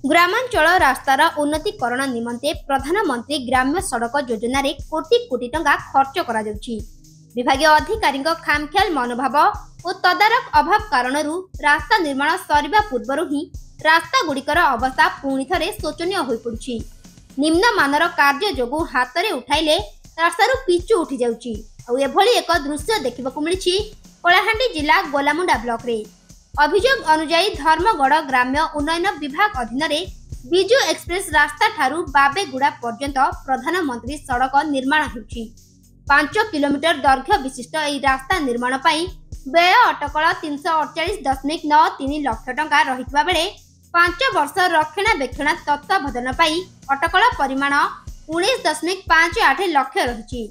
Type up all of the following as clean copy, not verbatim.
ग्रामांचल रास्तार उन्नतीकरण निमंते प्रधानमंत्री ग्राम्य सड़क योजना रे कोटी कोटी टंका खर्च करा जाउछि। विभागीय अधिकारी खामख्याल मनोभाव और तदारक अभाव कारणरू रास्ता निर्माण सरिबा पूर्वरु ही रास्ता गुड़िकर अवस्था पुणी थरे शोचनीय होई पड़ुछि। निम्न मानर कार्य जोगु हाथ में उठाइले रास्तारू पिचु उठी जाउछि। एभली एक दृश्य देखिबाकू मिलिछि कलाहांडी जिला गोलामुंडा ब्लॉक रे। अभियोग अनुसार धर्मगढ़ ग्राम्य उन्नयन विभाग अधीन विजु एक्सप्रेस रास्ता ठारू बाबेगुड़ा पर्यंत प्रधानमंत्री सड़क निर्माण होछि। 5 किलोमीटर दैर्घ्य विशिष्ट यह रास्ता निर्माण पर व्यय अटकल 348.93 लाख टंका रहितबा बेले 5 वर्ष रक्षणाबेक्षण तत्वावधान पर अटकल परिमाण 19.58 लाख रही।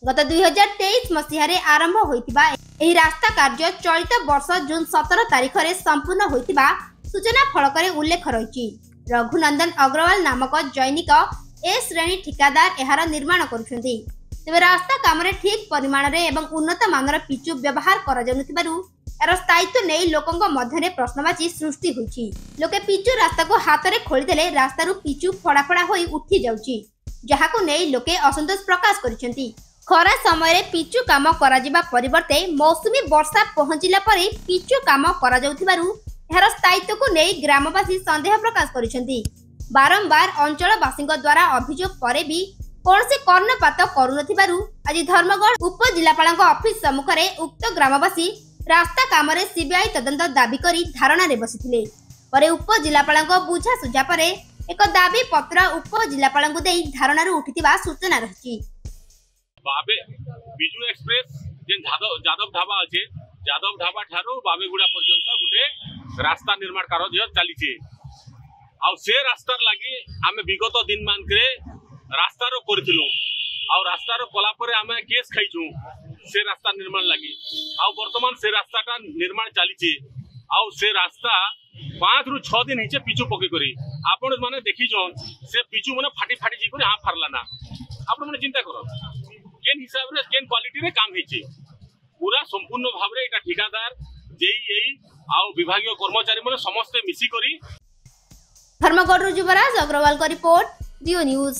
गत 2023 मसीह आरंभ होइतिबा एही रास्ता कार्य चलित वर्ष जून 17 तारीख रे संपूर्ण होइतिबा सूचना फलक उल्लेख रही। रघुनंदन अग्रवाल नामक जैनिक ए श्रेणी ठिकादार एहार निर्माण करुछन्ति। तेबे रास्ता काम रे ठीक परिमाण रे एवं उन्नत मानर पिचु व्यवहार करा जाउनथिबारु एरो स्थायित्व नै लोकंक मध्यरे प्रश्नवाची सृष्टि होइछि। लोके पिचु रास्ता को हाथ रे खोली देले रास्तारू पिचु फड़ा फड़ा होई उठी जाउछि, जहाको नै लोके असंतोष प्रकाश करिसेंति। खरा समय पिचु काम करा जिबा परिवर्ते मौसुमी वर्षा पहुंचिला परे पिचु काम करा जाउथिबारु एहार स्थायित्व को नै ग्रामवासी संदेह प्रकाश करिसेंति। बारंबार अंचलवासी द्वारा अभियोग परे भी कौनसी कर्णपात करुनथिबारु आज धर्मगढ़ उपजिलापाल ऑफिस सम्मुख में उक्त ग्रामवासी रास्ता काम सीबीआई तदंत दाबी करी धारणा रे बसिथिले। परे उपजिलापाल बुझा सुझा परे एक दाबी पत्र उपजिलापाल को देई धारणा रे उठितिबा सूचना रहिछि। बाबे विजु एक्सप्रेस जेन जादव ढाबा अछि, जादव ढाबा ठारो बाबेगुड़ा पर्यंत गुटे रास्ता निर्माण कार्य चलीछि। आ से रास्तार लागि आमे विगत दिन मानकरे रास्ता रो करथिलु आ रास्ता रो कला परे आमे केस खाइछु से रास्ता निर्माण लागि। आ वर्तमान से रास्ताटा निर्माण चलीछि। आ से रास्ता 5 रु 6 दिन हिचे पिचु पके करी आपण माने देखि जो से पिचु माने फाटी फाटी जी करी हां फारला ना। आपण माने चिंता करो केन हिसाब रे केन क्वालिटी रे काम हिची पूरा संपूर्ण भाव रे एटा ठिकादार जेई एई आ विभागीय कर्मचारी माने समस्त मिसी करी। धर्मगढ़ युवराज अग्रवाल का रिपोर्ट, जियो न्यूज।